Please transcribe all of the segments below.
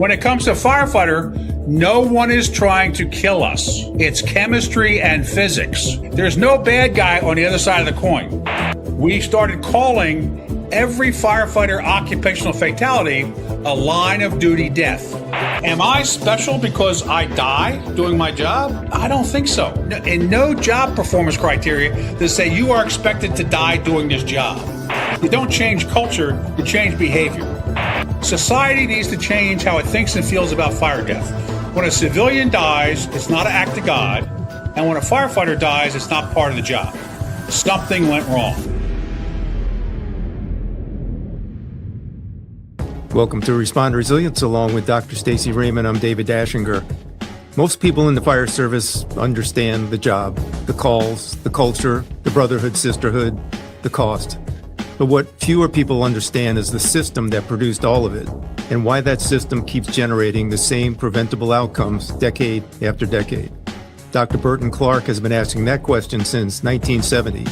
When it comes to firefighter, no one is trying to kill us. It's chemistry and physics. There's no bad guy on the other side of the coin. We started calling every firefighter occupational fatality a line of duty death. Am I special because I die doing my job? I don't think so. And no job performance criteria that say you are expected to die doing this job. You don't change culture, you change behavior. Society needs to change how it thinks and feels about fire death. When a civilian dies, it's not an act of God. And when a firefighter dies, it's not part of the job. Something went wrong. Welcome to Respond Resilience. Along with Dr. Stacy Raymond, I'm David Dashinger. Most people in the fire service understand the job, the calls, the culture, the brotherhood, sisterhood, the cost. But what fewer people understand is the system that produced all of it and why that system keeps generating the same preventable outcomes decade after decade. Dr. Burton Clark has been asking that question since 1970.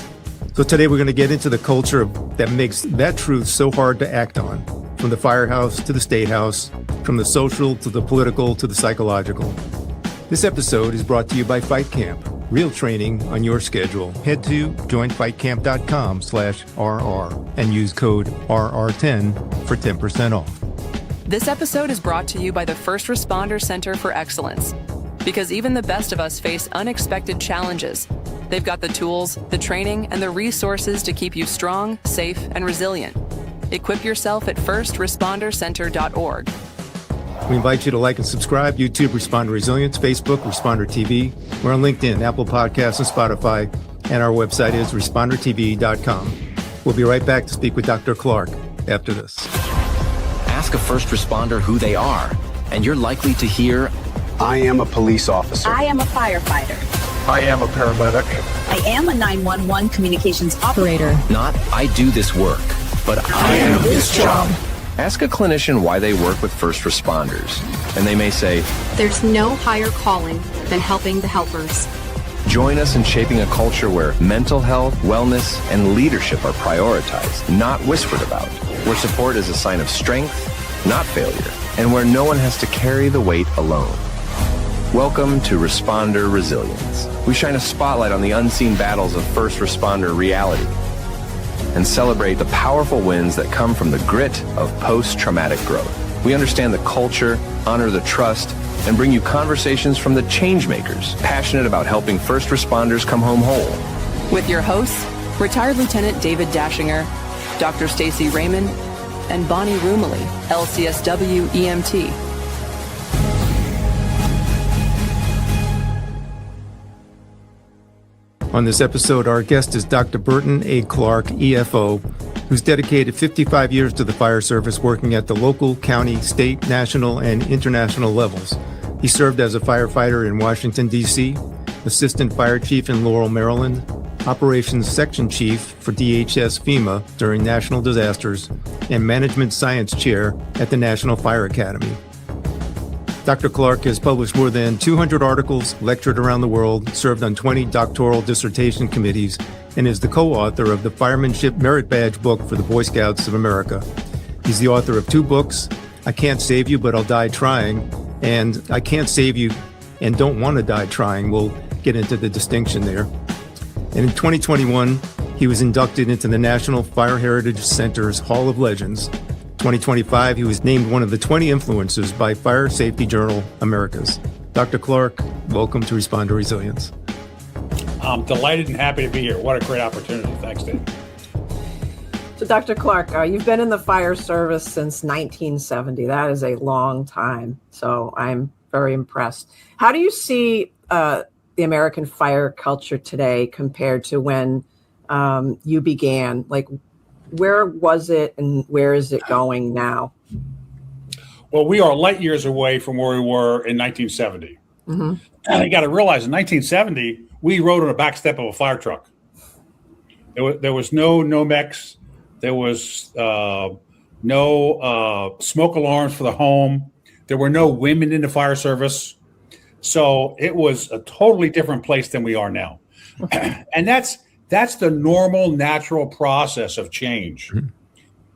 So today we're going to get into the culture that makes that truth so hard to act on, from the firehouse to the state house, from the social to the political to the psychological. This episode is brought to you by Fight Camp. Real training on your schedule. Head to joinfightcamp.com/RR and use code RR10 for 10% off. This episode is brought to you by the First Responder Center for Excellence. Because even the best of us face unexpected challenges. They've got the tools, the training, and the resources to keep you strong, safe, and resilient. Equip yourself at firstrespondercenter.org. We invite you to like and subscribe, YouTube Responder Resilience, Facebook Responder TV. We're on LinkedIn, Apple Podcasts, and Spotify, and our website is respondertv.com. We'll be right back to speak with Dr. Clark after this. Ask a first responder who they are, and you're likely to hear, I am a police officer. I am a firefighter. I am a paramedic. I am a 911 communications operator. not, I do this work, but I am this job. Ask a clinician why they work with first responders, and they may say, There's no higher calling than helping the helpers. join us in shaping a culture where mental health, wellness, and leadership are prioritized, not whispered about, where support is a sign of strength, not failure, and where no one has to carry the weight alone. Welcome to Responder Resilience. We shine a spotlight on the unseen battles of first responder reality and celebrate the powerful wins that come from the grit of post-traumatic growth. We understand the culture, honor the trust, and bring you conversations from the changemakers passionate about helping first responders come home whole. With your hosts, Retired Lieutenant David Dashinger, Dr. Stacy Raymond, and Bonnie Rumley, LCSW EMT. On this episode, our guest is Dr. Burton A. Clark, EFO, who's dedicated 55 years to the fire service, working at the local, county, state, national, and international levels. He served as a firefighter in Washington, D.C., assistant fire chief in Laurel, Maryland, operations section chief for DHS FEMA during national disasters, and management science chair at the National Fire Academy. Dr. Clark has published more than 200 articles, lectured around the world, served on 20 doctoral dissertation committees, and is the co-author of the Firemanship Merit Badge book for the Boy Scouts of America. He's the author of 2 books, I Can't Save You, But I'll Die Trying, and I Can't Save You and Don't Want to Die Trying. We'll get into the distinction there. And in 2021, he was inducted into the National Fire Heritage Center's Hall of Legends. 2025, he was named one of the 20 influencers by Fire Safety Journal Americas. Dr. Clark, welcome to Respond to Resilience. I'm delighted and happy to be here. What a great opportunity. Thanks, Dave. So, Dr. Clark, you've been in the fire service since 1970. That is a long time. So I'm very impressed. How do you see the American fire culture today compared to when you began? Like, where was it and where is it going now? Well, we are light years away from where we were in 1970. Mm-hmm. And you got to realize in 1970, we rode on the back step of a fire truck. There was no NOMEX. There was no smoke alarms for the home. There were no women in the fire service. So it was a totally different place than we are now. And that's the normal, natural process of change. Mm-hmm.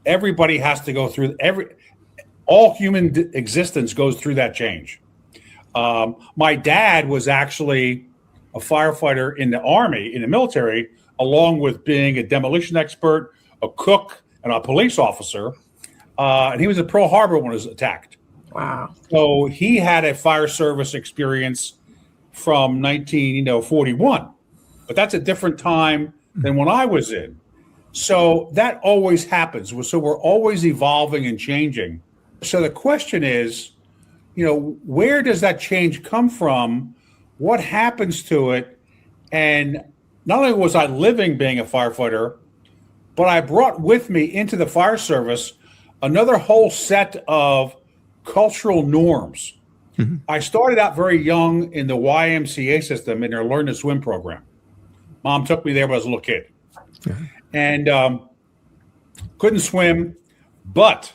Everybody has to go through All human existence goes through that change. My dad was actually a firefighter in the Army, in the military, along with being a demolition expert, a cook, and a police officer. And he was at Pearl Harbor when it was attacked. Wow. So he had a fire service experience from 1941. But that's a different time than when I was in. So that always happens. So we're always evolving and changing. So the question is, where does that change come from? What happens to it? And not only was I living being a firefighter, but I brought with me into the fire service another whole set of cultural norms. Mm-hmm. I started out very young in the YMCA system in their Learn to Swim program. Mom took me there when I was a little kid. Mm-hmm. And couldn't swim, but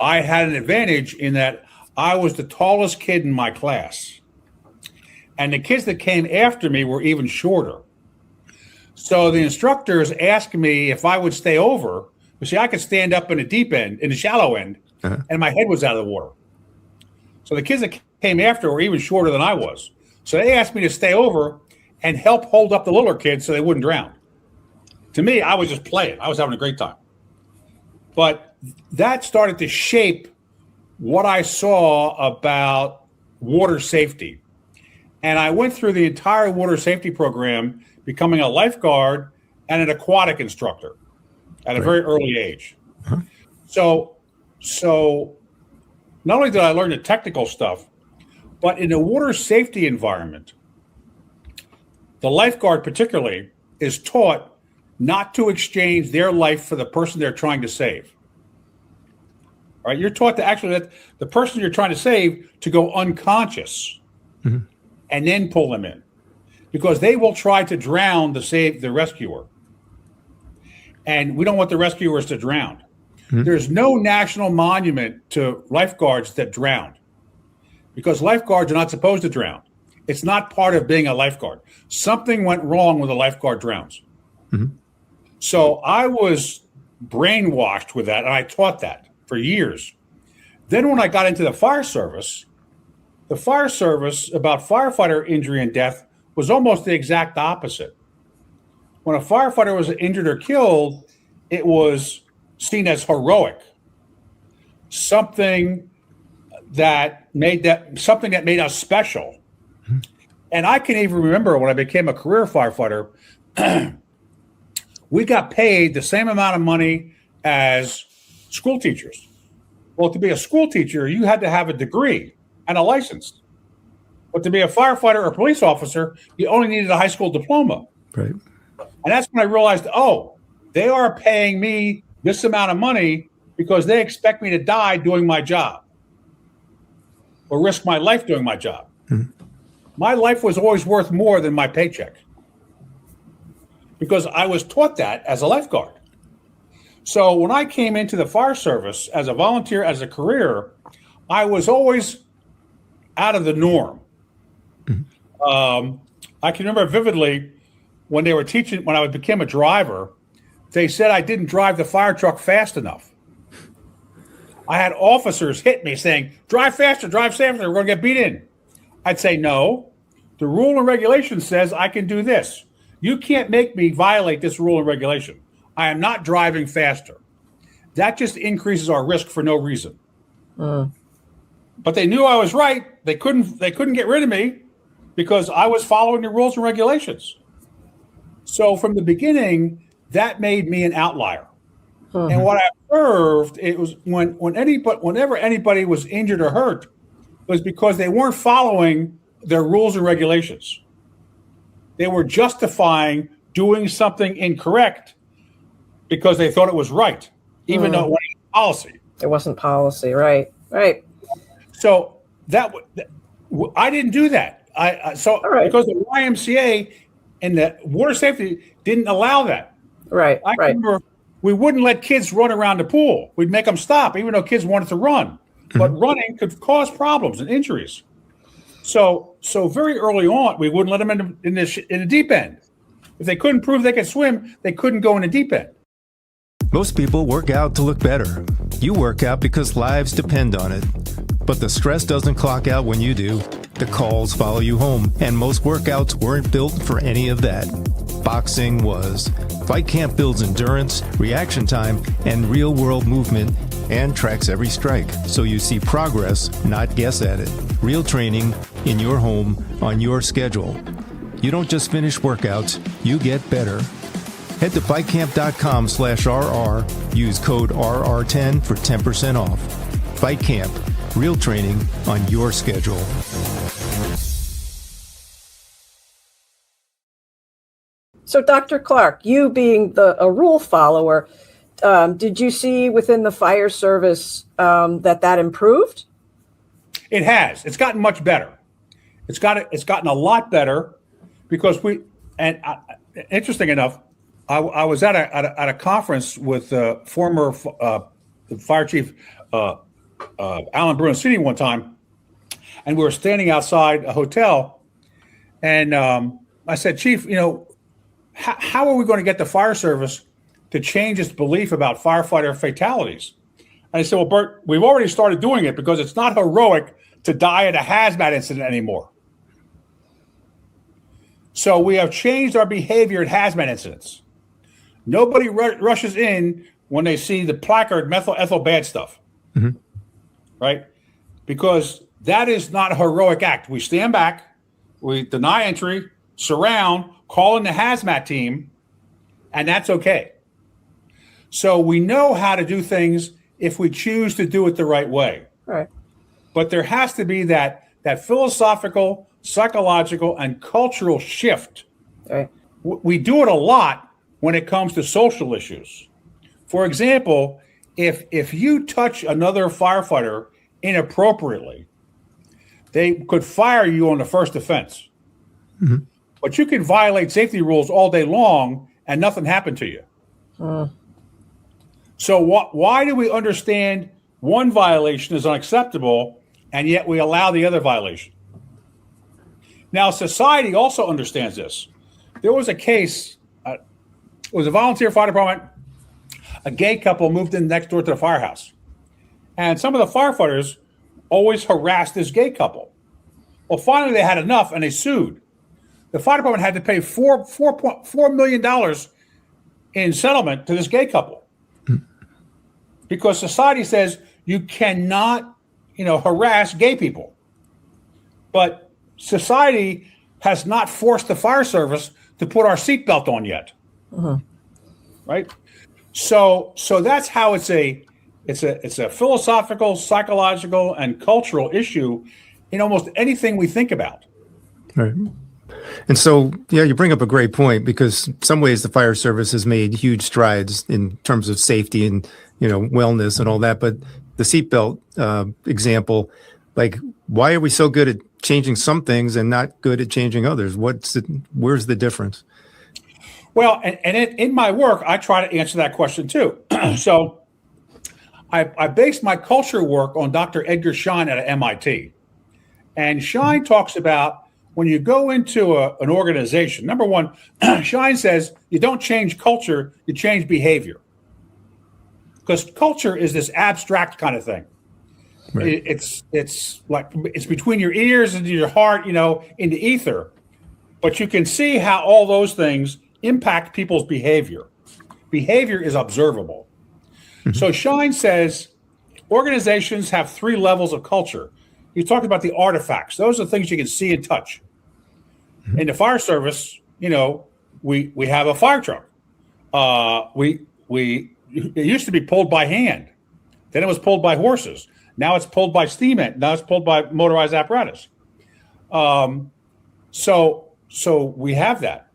I had an advantage in that I was the tallest kid in my class. And the kids that came after me were even shorter. So the instructors asked me if I would stay over. You see, I could stand up in the deep end, in the shallow end, and my head was out of the water. So the kids that came after were even shorter than I was. So they asked me to stay over and help hold up the littler kids so they wouldn't drown. To me, I was just playing. I was having a great time. But that started to shape what I saw about water safety. And I went through the entire water safety program, becoming a lifeguard and an aquatic instructor at a very early age. Uh-huh. So not only did I learn the technical stuff, but in a water safety environment, the lifeguard particularly is taught not to exchange their life for the person they're trying to save. All right, you're taught to actually let the person you're trying to save to go unconscious and then pull them in, because they will try to drown to save the rescuer. And we don't want the rescuers to drown. There's no national monument to lifeguards that drowned, because lifeguards are not supposed to drown. It's not part of being a lifeguard. Something went wrong when the lifeguard drowns. So I was brainwashed with that, and I taught that for years. Then when I got into the fire service about firefighter injury and death was almost the exact opposite. When a firefighter was injured or killed, it was seen as heroic, something that made us special. And I can even remember when I became a career firefighter, we got paid the same amount of money as school teachers. Well, to be a school teacher, you had to have a degree and a license. But to be a firefighter or police officer, you only needed a high school diploma. Right. And that's when I realized, they are paying me this amount of money because they expect me to die doing my job or risk my life doing my job. My life was always worth more than my paycheck because I was taught that as a lifeguard. So when I came into the fire service as a volunteer, as a career, I was always out of the norm. I can remember vividly when they were teaching, when I became a driver, they said I didn't drive the fire truck fast enough. I had officers hit me saying, drive faster, drive safer, we're going to get beat in. I'd say, no, the rule and regulation says I can do this. You can't make me violate this rule and regulation. I am not driving faster. That just increases our risk for no reason. But they knew I was right. They couldn't get rid of me because I was following the rules and regulations. So from the beginning, that made me an outlier. And what I observed, it was whenever anybody was injured or hurt, was because they weren't following their rules and regulations. They were justifying doing something incorrect because they thought it was right, even though it wasn't policy. It wasn't policy, right? So I didn't do that. Because the YMCA and the water safety didn't allow that. Right. I remember we wouldn't let kids run around the pool. We'd make them stop, even though kids wanted to run. But running could cause problems and injuries. So very early on, we wouldn't let them in the deep end. If they couldn't prove they could swim, they couldn't go in the deep end. Most people work out to look better. You work out because lives depend on it. But the stress doesn't clock out when you do. The calls follow you home, and most workouts weren't built for any of that. Boxing was. Fight Camp builds endurance, reaction time, and real-world movement, and tracks every strike, so you see progress, not guess at it. Real training in your home, on your schedule. You don't just finish workouts, you get better. Head to fightcamp.com/RR. Use code RR10 for 10% off. Fight Camp. Real training on your schedule. So, Dr. Clark, you being a rule follower, did you see within the fire service that improved? It has. It's gotten much better. It's gotten a lot better because interesting enough, I was at a conference with former fire chief Alan Brunosini one time, and we were standing outside a hotel, and I said, Chief, how are we going to get the fire service to change its belief about firefighter fatalities? And I said, well, Bert, we've already started doing it because it's not heroic to die at a hazmat incident anymore. So we have changed our behavior at hazmat incidents. Nobody rushes in when they see the placard methyl ethyl bad stuff, right? Because that is not a heroic act. We stand back, we deny entry, surround, call in the hazmat team, and that's okay. So we know how to do things if we choose to do it the right way. Right. But there has to be that philosophical, psychological, and cultural shift. Right. We do it a lot when it comes to social issues. For example, if you touch another firefighter inappropriately, they could fire you on the first offense. But you can violate safety rules all day long and nothing happened to you. So why do we understand one violation is unacceptable and yet we allow the other violation? Now, society also understands this. There was a case, it was a volunteer fire department. A gay couple moved in next door to the firehouse. And some of the firefighters always harassed this gay couple. Well, finally they had enough and they sued. The fire department had to pay $4.4 million in settlement to this gay couple. Because society says you cannot, harass gay people. But society has not forced the fire service to put our seatbelt on yet. Right? So that's how it's a philosophical, psychological, and cultural issue in almost anything we think about. Right. And so, you bring up a great point because in some ways the fire service has made huge strides in terms of safety and, wellness and all that. But the seatbelt example, like, why are we so good at changing some things and not good at changing others? Where's the difference? Well, and in my work, I try to answer that question too. So I based my culture work on Dr. Edgar Schein at MIT. And Schein talks about when you go into an organization, number one, Schein says you don't change culture, you change behavior. Because culture is this abstract kind of thing. Right. It's like it's between your ears and your heart, in the ether. But you can see how all those things impact people's behavior. Behavior is observable. So Schein says organizations have 3 levels of culture. You talked about the artifacts. Those are things you can see and touch. In the fire service, we have a fire truck. It used to be pulled by hand. Then it was pulled by horses. Now it's pulled by steam engine. Now it's pulled by motorized apparatus. So we have that.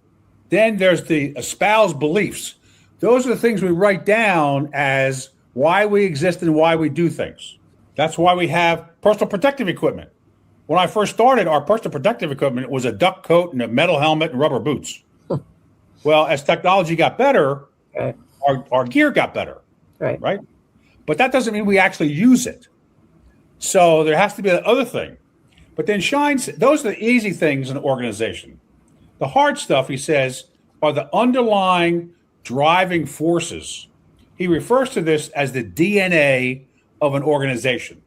Then there's the espoused beliefs. Those are the things we write down as why we exist and why we do things. That's why we have personal protective equipment. When I first started, our personal protective equipment was a duck coat and a metal helmet and rubber boots. Well, as technology got better, our gear got better, right? But that doesn't mean we actually use it. So there has to be that other thing. But then those are the easy things in an organization. The hard stuff, he says, are the underlying driving forces he refers to this as the DNA of an organization.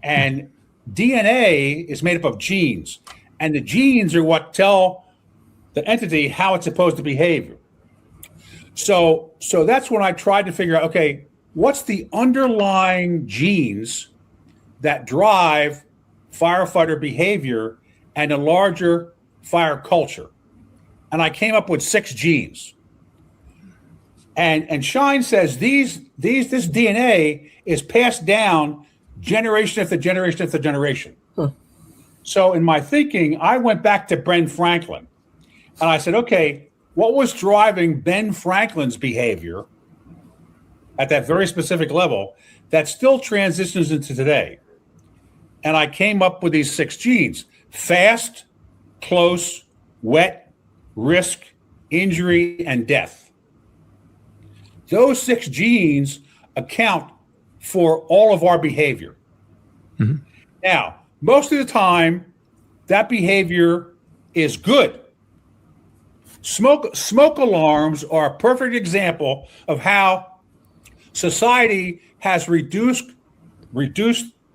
And DNA is made up of genes, and the genes are what tell the entity how it's supposed to behave. So that's when I tried to figure out, okay, what's the underlying genes that drive firefighter behavior and a larger fire culture? And I came up with 6 genes. And Shine says this DNA is passed down generation after generation after generation. So in my thinking, I went back to Ben Franklin, and I said, okay, what was driving Ben Franklin's behavior at that very specific level that still transitions into today? And I came up with these 6 genes: fast, close, wet, risk, injury, and death. Those 6 genes account for all of our behavior. Mm-hmm. Now, most of the time, that behavior is good. Smoke alarms are a perfect example of how society has reduced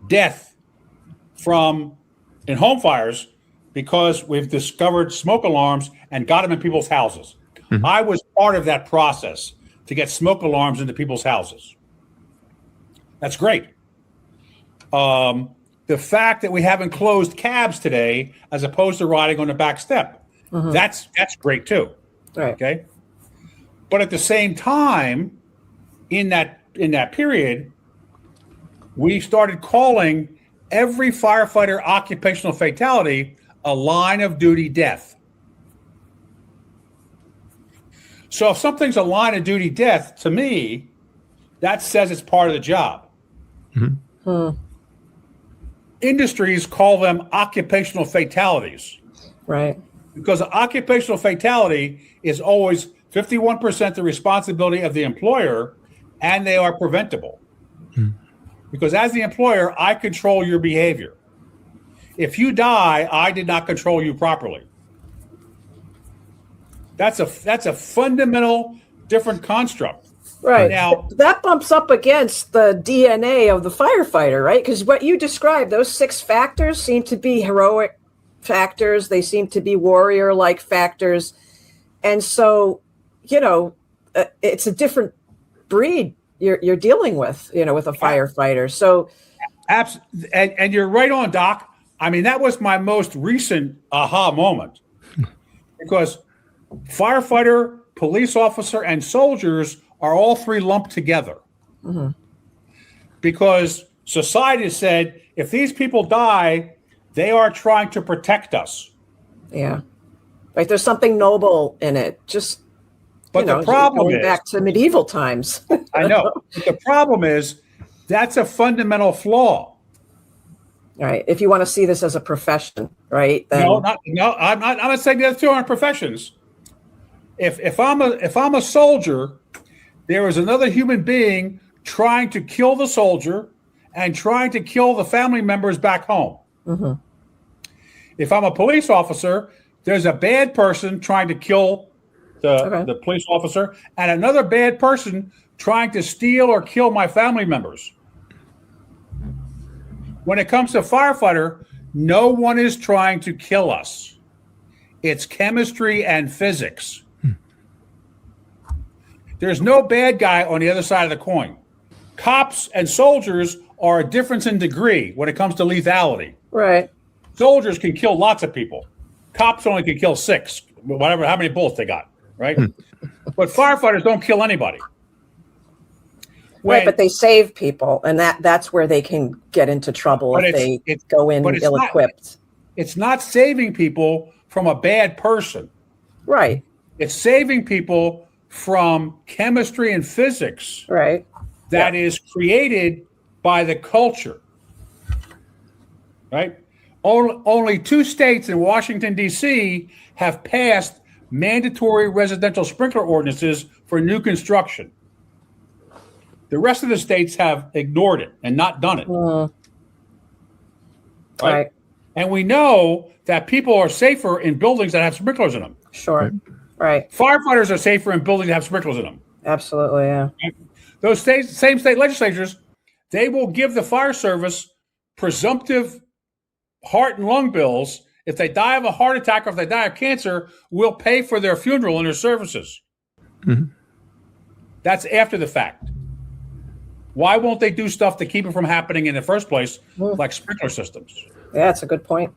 death in home fires because we've discovered smoke alarms and got them in people's houses. Mm-hmm. I was part of that process to get smoke alarms into people's houses. That's great. The fact that we have enclosed cabs today, as opposed to riding on the back step, mm-hmm. that's great too. Right. Okay. But at the same time, in that period, we started calling every firefighter occupational fatality a line of duty death. So if something's a line of duty death, to me, that says it's part of the job. Mm-hmm. Industries call them occupational fatalities. Right. Because occupational fatality is always 51% the responsibility of the employer, and they are preventable. Mm-hmm. Because as the employer, I control your behavior. If you die, I did not control you properly. That's a fundamental different construct. Right. Now, that bumps up against the DNA of the firefighter, right? Because what you described, those 6 factors seem to be heroic factors. They seem to be warrior-like factors. And so, it's a different breed you're dealing with, with a firefighter. So, and you're right on, Doc. I mean, that was my most recent aha moment, because firefighter, police officer, and soldiers are all 3 lumped together. Mm-hmm. Because society said, if these people die, they are trying to protect us. Yeah. Like there's something noble in it. But the problem is, back to medieval times. I know. But the problem is, that's a fundamental flaw. Right. If you want to see this as a profession, right? Then... I'm not saying the other 2 aren't professions. If I'm a soldier, there is another human being trying to kill the soldier and trying to kill the family members back home. Mm-hmm. If I'm a police officer, there's a bad person trying to kill the police officer and another bad person trying to steal or kill my family members. When it comes to firefighter, no one is trying to kill us. It's chemistry and physics. There's no bad guy on the other side of the coin. Cops and soldiers are a difference in degree when it comes to lethality. Right. Soldiers can kill lots of people. Cops only can kill 6, whatever, how many bullets they got, right? But firefighters don't kill anybody. Right, but they save people, and that's where they can get into trouble if they go in ill-equipped. It's not saving people from a bad person. Right. It's saving people from chemistry and physics, right? That is created by the culture, right? Only 2 states in Washington, D.C. have passed mandatory residential sprinkler ordinances for new construction. The rest of the states have ignored it and not done it. Right? And we know that people are safer in buildings that have sprinklers in them. Sure. Right. Firefighters are safer in buildings that have sprinklers in them. Absolutely, yeah. Those same state legislatures, they will give the fire service presumptive heart and lung bills. If they die of a heart attack or if they die of cancer, we'll pay for their funeral and their services. Mhm. That's after the fact. Why won't they do stuff to keep it from happening in the first place, like sprinkler systems? Yeah, that's a good point.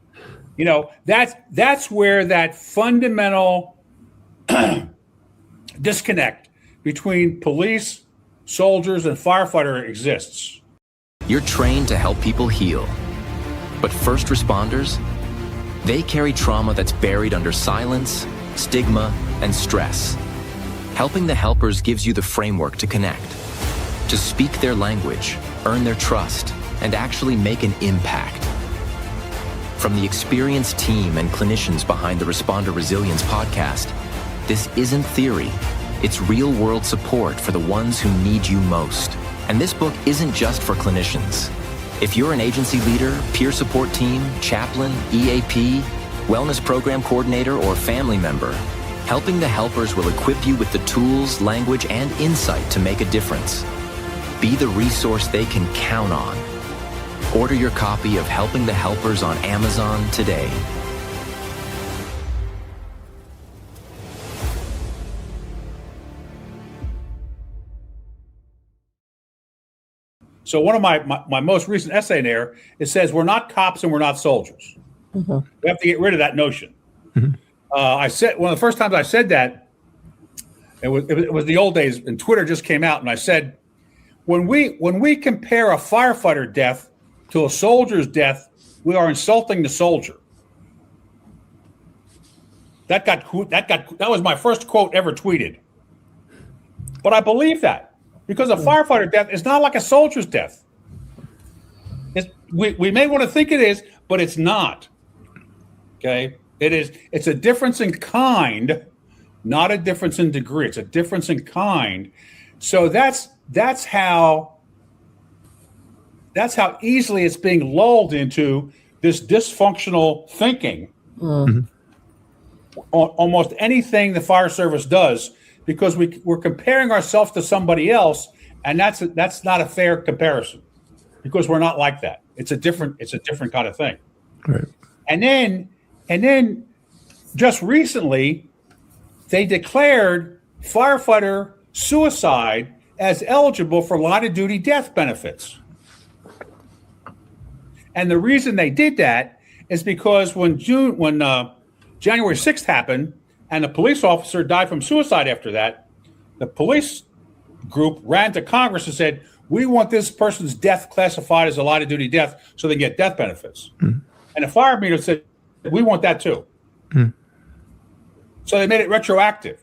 You know, that's where that fundamental disconnect between police, soldiers, and firefighter exists. You're trained to help people heal. But first responders, they carry trauma that's buried under silence, stigma, and stress. Helping the helpers gives you the framework to connect, to speak their language, earn their trust, and actually make an impact. From the experienced team and clinicians behind the Responder Resilience podcast, this isn't theory. It's real-world support for the ones who need you most. And this book isn't just for clinicians. If you're an agency leader, peer support team, chaplain, EAP, wellness program coordinator, or family member, helping the helpers will equip you with the tools, language, and insight to make a difference. Be the resource they can count on. Order your copy of Helping the Helpers on Amazon today. So one of my most recent essay in there, it says we're not cops and we're not soldiers. We have to get rid of that notion. I said one of the first times I said that, it was the old days, and Twitter just came out, and I said, when we compare a firefighter death to a soldier's death, we are insulting the soldier. That was my first quote ever tweeted. But I believe that. Because a firefighter death is not like a soldier's death. We may want to think it is, but it's not. Okay? It's a difference in kind, not a difference in degree. It's a difference in kind. So that's how easily it's being lulled into this dysfunctional thinking on almost anything the fire service does. Because we're comparing ourselves to somebody else, and that's not a fair comparison, because we're not like that. It's a different kind of thing. Right. And then just recently, they declared firefighter suicide as eligible for line of duty death benefits. And the reason they did that is because when January 6th happened, and a police officer died from suicide after that, the police group ran to Congress and said, we want this person's death classified as a line of duty death so they get death benefits. And the fire meter said, we want that too. So they made it retroactive.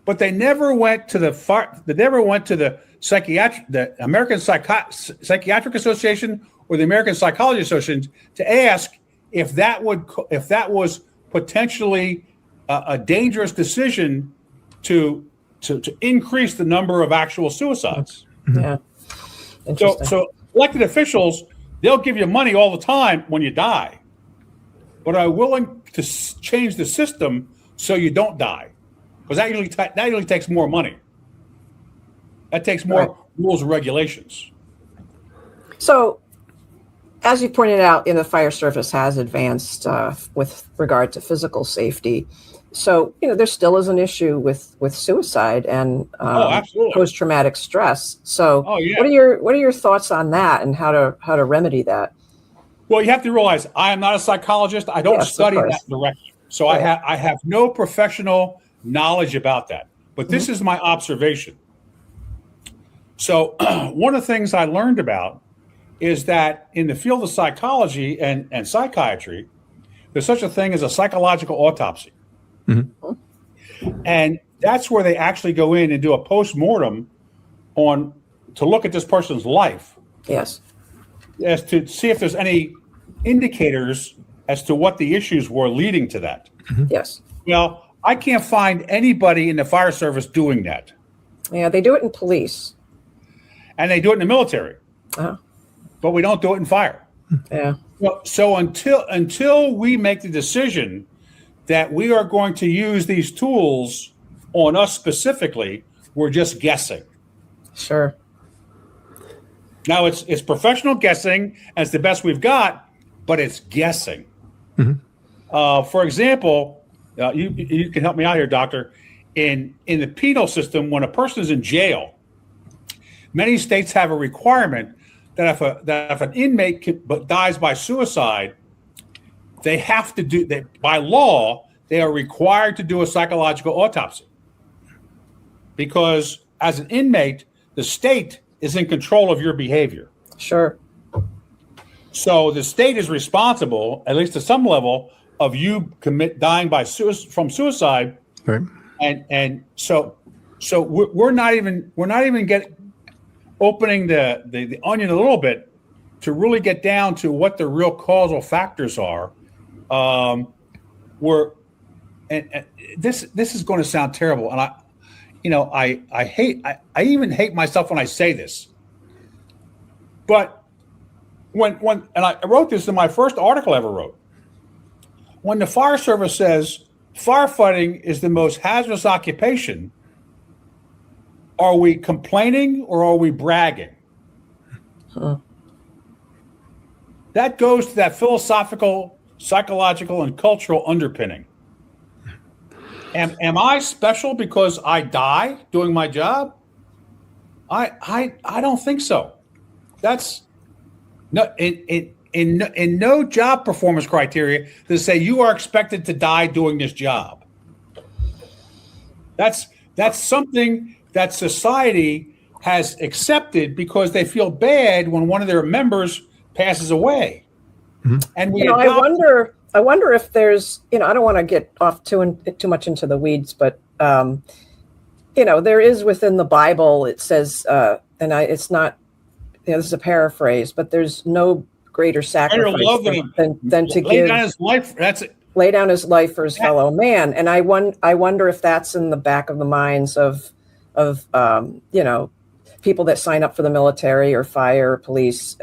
But they never went to the American Psychiatric Association or the American Psychology Association to ask if that was potentially a dangerous decision to increase the number of actual suicides. Yeah. So elected officials, they'll give you money all the time when you die, but are willing to change the system so you don't die, because that usually takes more money. That takes more rules and regulations. So, as you pointed out, the fire service has advanced with regard to physical safety. So, there still is an issue with suicide and post-traumatic stress. So, what are your thoughts on that and how to remedy that? Well, you have to realize I am not a psychologist. I don't study that directly, so I have no professional knowledge about that. But this is my observation. So, one of the things I learned about is that in the field of psychology and psychiatry, there's such a thing as a psychological autopsy. And that's where they actually go in and do a post-mortem to look at this person's life. Yes. As to see if there's any indicators as to what the issues were leading to that. Yes. Well, I can't find anybody in the fire service doing that. Yeah, they do it in police. And they do it in the military. But we don't do it in fire. Yeah. Well, so until we make the decision that we are going to use these tools on us specifically, we're just guessing. Sure. Now it's professional guessing, and it's the best we've got, but it's guessing. For example, you can help me out here, doctor. In the penal system, when a person is in jail, many states have a requirement that if an inmate dies by suicide, they have to do that by law. They are required to do a psychological autopsy because as an inmate, the state is in control of your behavior. Sure. So the state is responsible, at least to some level, of you dying from suicide. Right. And so we're not even opening the onion a little bit to really get down to what the real causal factors are. This is going to sound terrible, and I even hate myself when I say this. But when I wrote this in my first article I ever wrote, when the fire service says firefighting is the most hazardous occupation, are we complaining or are we bragging? That goes to that philosophical, psychological, and cultural underpinning. Am I special because I die doing my job? I don't think so. That's no in no job performance criteria to say you are expected to die doing this job. That's something that society has accepted because they feel bad when one of their members passes away. And I wonder if there's, I don't want to get off too much into the weeds, but there is within the Bible, it says, it's not, this is a paraphrase, but there's no greater sacrifice than to lay down his life. That's it. Lay down his life for his fellow man. And I wonder if that's in the back of the minds of people that sign up for the military or fire, or police.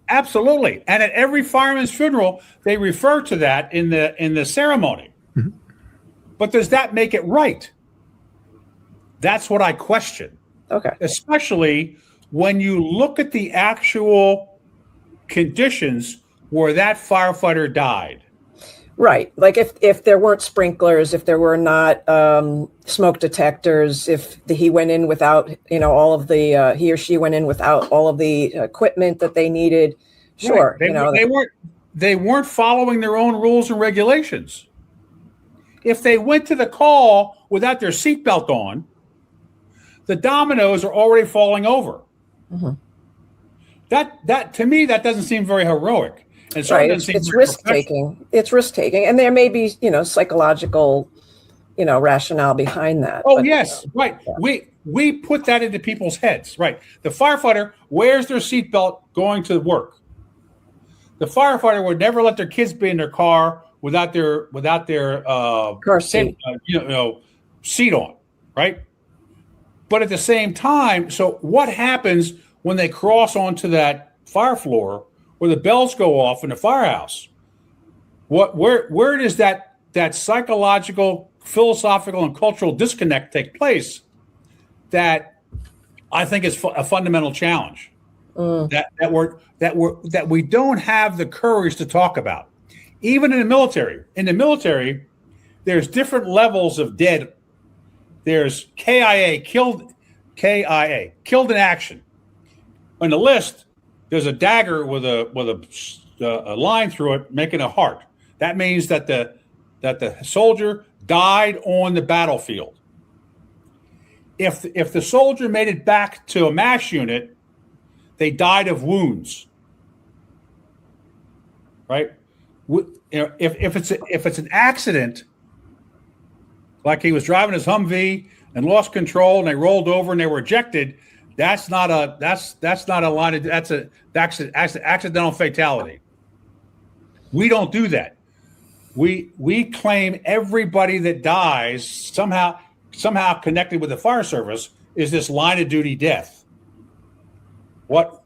Absolutely. And at every fireman's funeral, they refer to that in the ceremony. Mm-hmm. But does that make it right? That's what I question. Okay. Especially when you look at the actual conditions where that firefighter died. Right. Like if there weren't sprinklers, if there were not smoke detectors, if he went in without, all of the, he or she went in without all of the equipment that they needed. Sure. Right. They weren't following their own rules and regulations. If they went to the call without their seatbelt on, the dominoes are already falling over. Mm-hmm. That to me, that doesn't seem very heroic. And right. It's risk taking. It's risk taking. And there may be, psychological, rationale behind that. Oh, but, yes. Right. Yeah. We put that into people's heads. Right. The firefighter wears their seatbelt going to work. The firefighter would never let their kids be in their car without their car seat, seat on. Right. But at the same time, so what happens when they cross onto that fire floor where the bells go off in the firehouse? Where does that psychological, philosophical, and cultural disconnect take place? That I think is a fundamental challenge. That we don't have the courage to talk about. Even in the military. In the military, there's different levels of dead. There's KIA, killed in action. On the list, there's a dagger with a line through it, making a heart. That means that the soldier died on the battlefield. If the soldier made it back to a MASH unit, they died of wounds. Right? If it's an accident, like he was driving his Humvee and lost control and they rolled over and they were ejected, that's not a line of, that's an accidental fatality. We don't do that. We claim everybody that dies somehow connected with the fire service is this line of duty death. What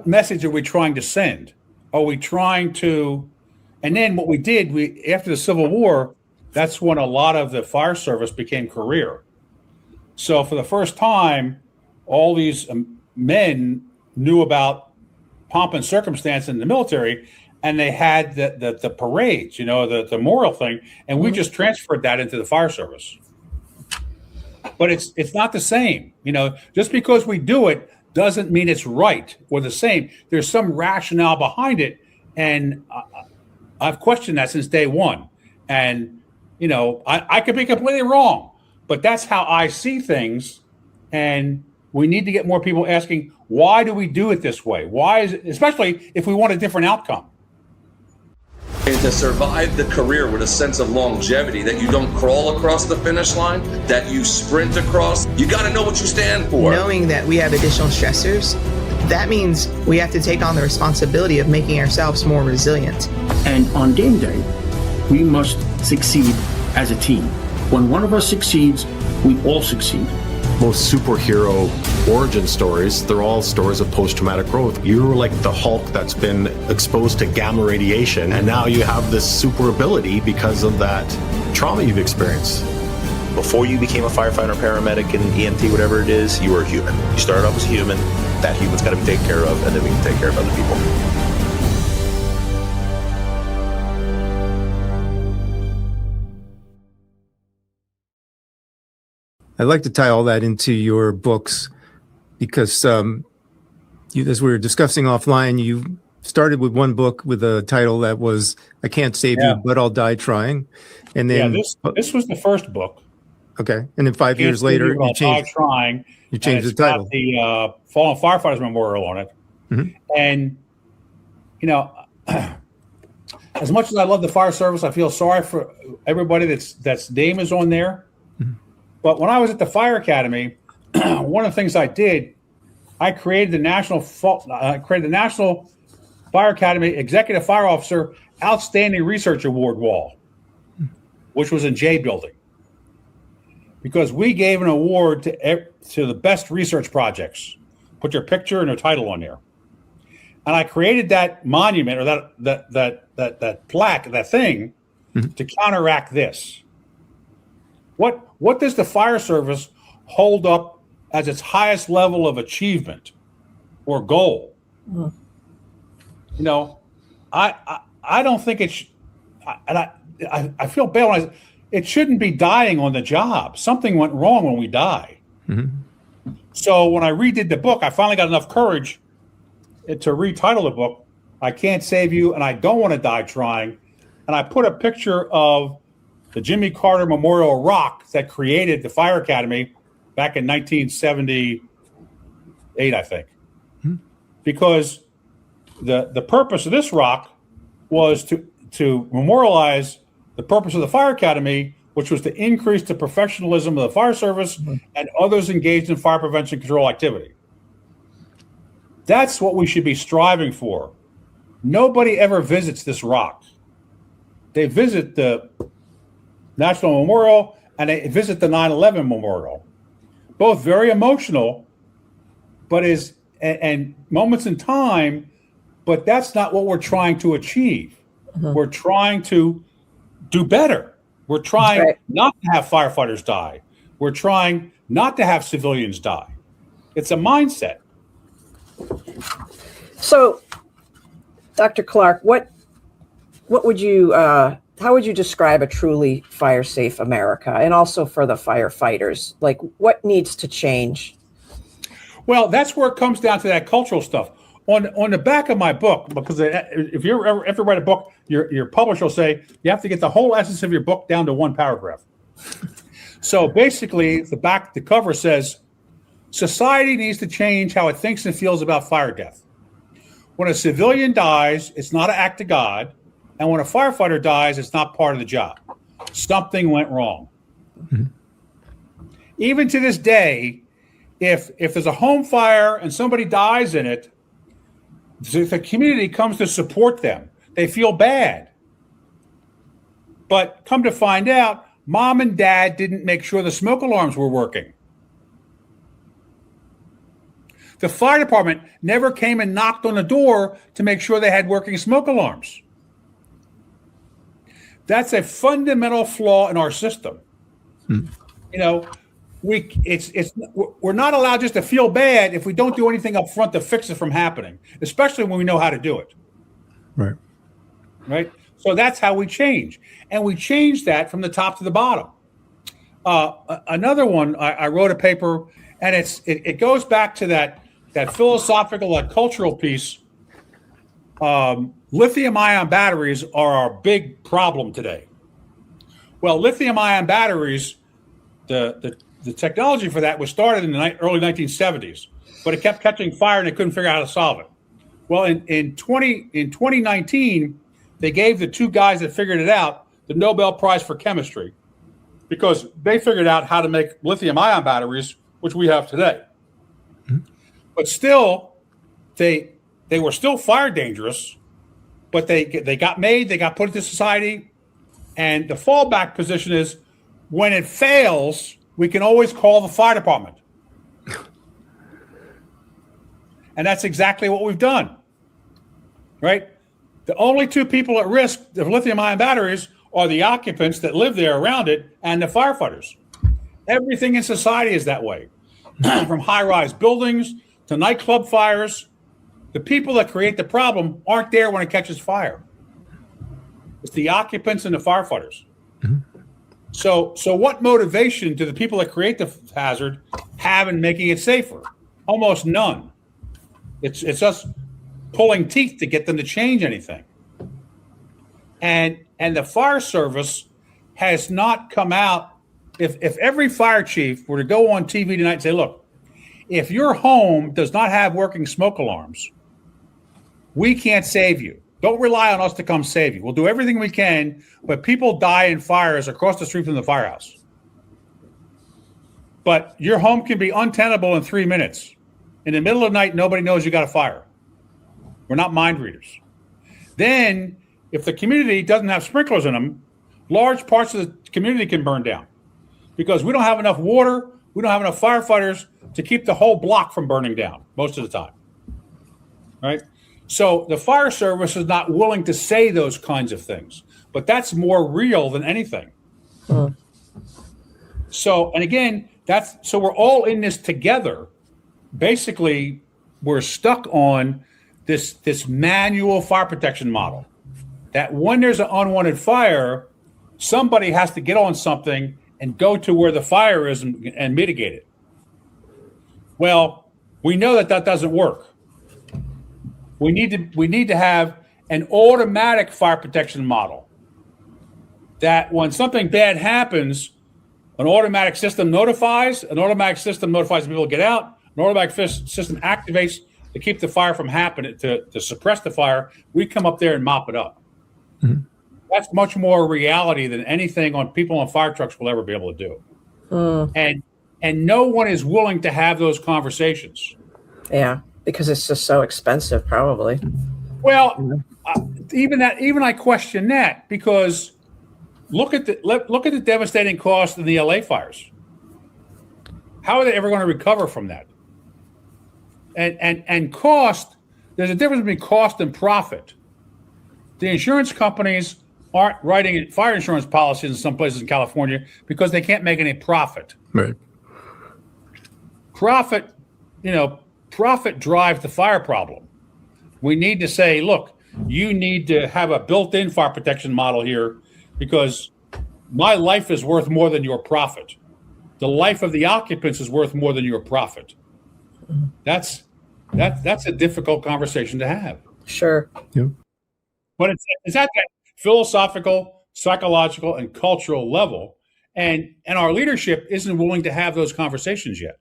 message are we trying to send? Are we trying to? And then what we did, after the Civil War, that's when a lot of the fire service became career. So for the first time, all these men knew about pomp and circumstance in the military, and they had the parades, the memorial thing, and we just transferred that into the fire service. But it's not the same. Just because we do it doesn't mean it's right or the same. There's some rationale behind it, and I've questioned that since day one. And I could be completely wrong, but that's how I see things. And we need to get more people asking, why do we do it this way? Why is it, especially if we want a different outcome? And to survive the career with a sense of longevity, that you don't crawl across the finish line, that you sprint across, you got to know what you stand for. Knowing that we have additional stressors, that means we have to take on the responsibility of making ourselves more resilient. And on game day, we must succeed as a team. When one of us succeeds, we all succeed. Most superhero origin stories, they're all stories of post-traumatic growth. You're like the Hulk that's been exposed to gamma radiation, and now you have this super ability because of that trauma you've experienced. Before you became a firefighter, paramedic, and EMT, whatever it is, you were a human. You started off as a human, that human's got to be taken care of, and then we can take care of other people. I'd like to tie all that into your books because as we were discussing offline, you started with one book with a title that was "I Can't Save You, But I'll Die Trying," and then this was the first book. Okay, and then 5 years later, you changed the title. Got the Fallen Firefighters Memorial on it, and as much as I love the fire service, I feel sorry for everybody that's name is on there. But when I was at the Fire Academy, one of the things I did, I created the National Fire Academy Executive Fire Officer Outstanding Research Award wall, which was in J Building, because we gave an award to the best research projects. Put your picture and your title on there, and I created that monument or that plaque, that thing, to counteract this. What does the fire service hold up as its highest level of achievement or goal? I don't think it's, and I feel bad when it shouldn't be dying on the job. Something went wrong when we die. So when I redid the book, I finally got enough courage to retitle the book, "I Can't Save You and I Don't Want to Die Trying." And I put a picture of the Jimmy Carter Memorial Rock that created the Fire Academy back in 1978, I think. Because the purpose of this rock was to memorialize the purpose of the Fire Academy, which was to increase the professionalism of the fire service and others engaged in fire prevention control activity. That's what we should be striving for. Nobody ever visits this rock. They visit the National Memorial and they visit the 9/11 Memorial. Both very emotional, but and moments in time, but that's not what we're trying to achieve. We're trying to do better. We're trying not to have firefighters die. We're trying not to have civilians die. It's a mindset. So, Dr. Clark, what would you how would you describe a truly fire-safe America, and also for the firefighters? Like, what needs to change? Well, that's where it comes down to that cultural stuff. On the back of my book, because if you ever write a book, your publisher will say you have to get the whole essence of your book down to one paragraph. So basically, the cover says, society needs to change how it thinks and feels about fire death. When a civilian dies, it's not an act of God. And when a firefighter dies, it's not part of the job. Something went wrong. Even to this day, if there's a home fire and somebody dies in it, the community comes to support them. They feel bad. But come to find out, mom and dad didn't make sure the smoke alarms were working. The fire department never came and knocked on the door to make sure they had working smoke alarms. That's a fundamental flaw in our system. we're not allowed just to feel bad if we don't do anything up front to fix it from happening, especially when we know how to do it. Right. Right. So that's how we change. And we change that from the top to the bottom. Another one, I wrote a paper, and it goes back to that philosophical, that cultural piece. Lithium-ion batteries are our big problem today. Well, lithium-ion batteries, the technology for that was started in the early 1970s, but it kept catching fire and they couldn't figure out how to solve it. Well, in 2019, they gave the two guys that figured it out the Nobel Prize for Chemistry because they figured out how to make lithium-ion batteries, which we have today. Mm-hmm. But still, they were still fire dangerous, but they got made, they got put into society, and the fallback position is when it fails, we can always call the fire department. And that's exactly what we've done, right? The only two people at risk of lithium-ion batteries are the occupants that live there around it and the firefighters. Everything in society is that way, from high-rise buildings to nightclub fires. The people that create the problem aren't there when it catches fire. It's the occupants and the firefighters. Mm-hmm. So what motivation do the people that create the hazard have in making it safer? Almost none. It's us pulling teeth to get them to change anything. And the fire service has not come out. If every fire chief were to go on TV tonight and say, look, if your home does not have working smoke alarms, we can't save you. Don't rely on us to come save you. We'll do everything we can, but people die in fires across the street from the firehouse. But your home can be untenable in 3 minutes. In the middle of the night, nobody knows you got a fire. We're not mind readers. Then, if the community doesn't have sprinklers in them, large parts of the community can burn down because we don't have enough water, we don't have enough firefighters to keep the whole block from burning down most of the time, right? So the fire service is not willing to say those kinds of things, but that's more real than anything. Uh-huh. So, and again, so we're all in this together. Basically, we're stuck on this manual fire protection model that when there's an unwanted fire, somebody has to get on something and go to where the fire is and mitigate it. Well, we know that doesn't work. We need to have an automatic fire protection model that when something bad happens, an automatic system notifies people to get out, an automatic system activates to keep the fire from happening, to suppress the fire. We come up there and mop it up. Mm-hmm. That's much more reality than anything on people on fire trucks will ever be able to do. And no one is willing to have those conversations. Yeah, because it's just so expensive, probably. Well, even I question that because look at the devastating cost of the LA fires. How are they ever going to recover from that? And cost, there's a difference between cost and profit. The insurance companies aren't writing fire insurance policies in some places in California because they can't make any profit. Right. Profit drives the fire problem. We need to say, look, you need to have a built-in fire protection model here because my life is worth more than your profit. The life of the occupants is worth more than your profit. That's a difficult conversation to have. Sure. Yep. But it's at that philosophical, psychological, and cultural level, and our leadership isn't willing to have those conversations yet.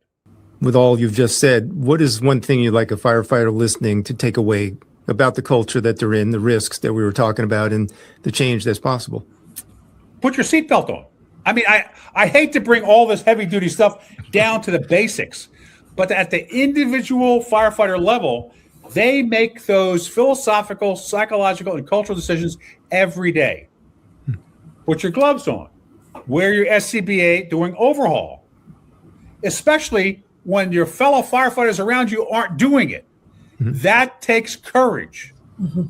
With all you've just said, what is one thing you'd like a firefighter listening to take away about the culture that they're in, the risks that we were talking about, and the change that's possible? Put your seatbelt on. I mean, I hate to bring all this heavy-duty stuff down to the basics, but at the individual firefighter level, they make those philosophical, psychological, and cultural decisions every day. Put your gloves on. Wear your SCBA during overhaul, especially when your fellow firefighters around you aren't doing it. Mm-hmm. That takes courage. Mm-hmm.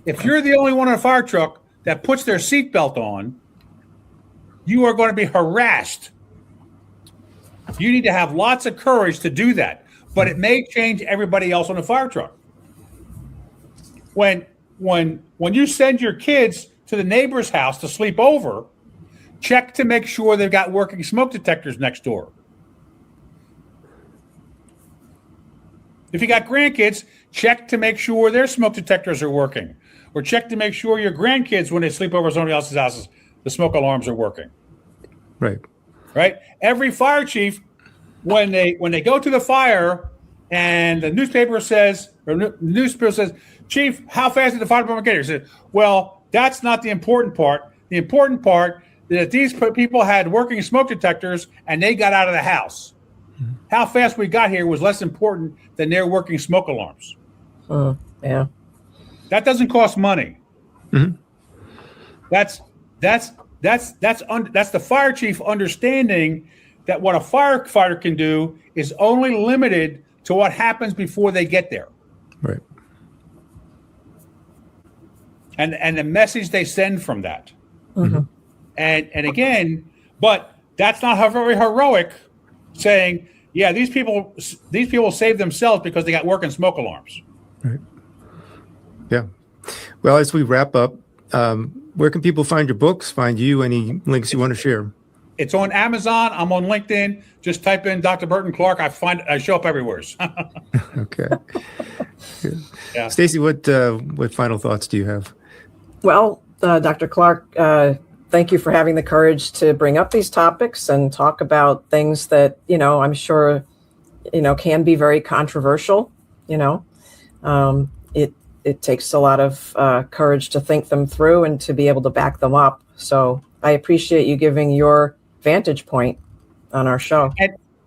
If you're the only one in a fire truck that puts their seatbelt on, you are going to be harassed You need to have lots of courage to do that, but it may change everybody else on the fire truck. When you send your kids to the neighbor's house to sleep over, check to make sure they've got working smoke detectors next door. If you got grandkids, check to make sure their smoke detectors are working, or check to make sure your grandkids, when they sleep over at somebody else's houses, the smoke alarms are working. Right. Right. Every fire chief, when they go to the fire, and the newspaper says, "Chief, how fast did the fire department get here?" He said, "Well, that's not the important part. The important part is that these people had working smoke detectors and they got out of the house. How fast we got here was less important than their working smoke alarms." Yeah. That doesn't cost money. Mm-hmm. That's the fire chief understanding that what a firefighter can do is only limited to what happens before they get there. Right. And the message they send from that. Mm-hmm. And again, but that's not very heroic, saying, yeah, these people save themselves because they got working smoke alarms. Right. Yeah. Well, as we wrap up, where can people find your books, find you, any links you want to share? It's on Amazon. I'm on LinkedIn. Just type in Dr. Burton Clark. I show up everywhere. Okay. Yeah. Stacy, what final thoughts do you have? Well, Dr. Clark, thank you for having the courage to bring up these topics and talk about things that, I'm sure, can be very controversial. It takes a lot of courage to think them through and to be able to back them up. So I appreciate you giving your vantage point on our show.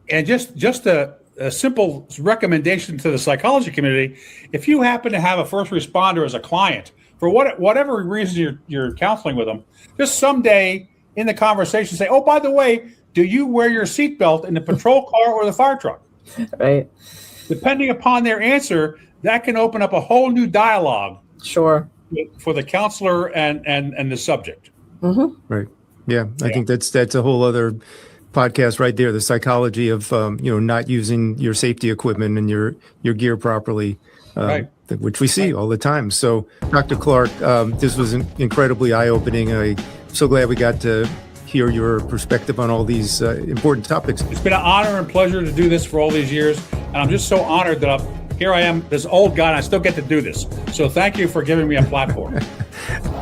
And just a simple recommendation to the psychology community: if you happen to have a first responder as a client, for whatever reason you're counseling with them, just someday in the conversation say, "Oh, by the way, do you wear your seatbelt in the patrol car or the fire truck?" Right. Depending upon their answer, that can open up a whole new dialogue. Sure. For the counselor and the subject. Mm-hmm. Right. Yeah. I think that's a whole other podcast right there. The psychology of not using your safety equipment and your gear properly. Right. Which we see all the time. So, Dr. Clark, this was incredibly eye-opening. I'm so glad we got to hear your perspective on all these important topics. It's been an honor and pleasure to do this for all these years, and I'm just so honored that here I am, this old guy, and I still get to do this. So thank you for giving me a platform.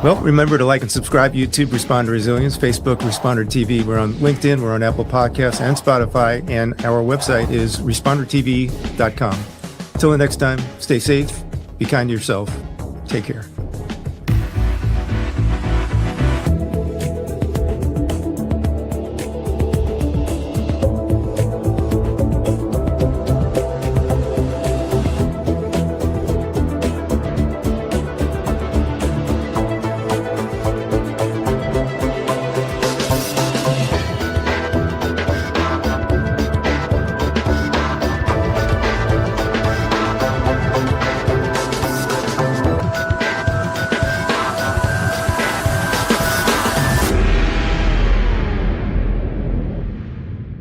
Well, remember to like and subscribe to YouTube, Responder Resilience, Facebook, Responder TV. We're on LinkedIn, we're on Apple Podcasts and Spotify, and our website is respondertv.com. Until the next time, stay safe. Be kind to yourself. Take care.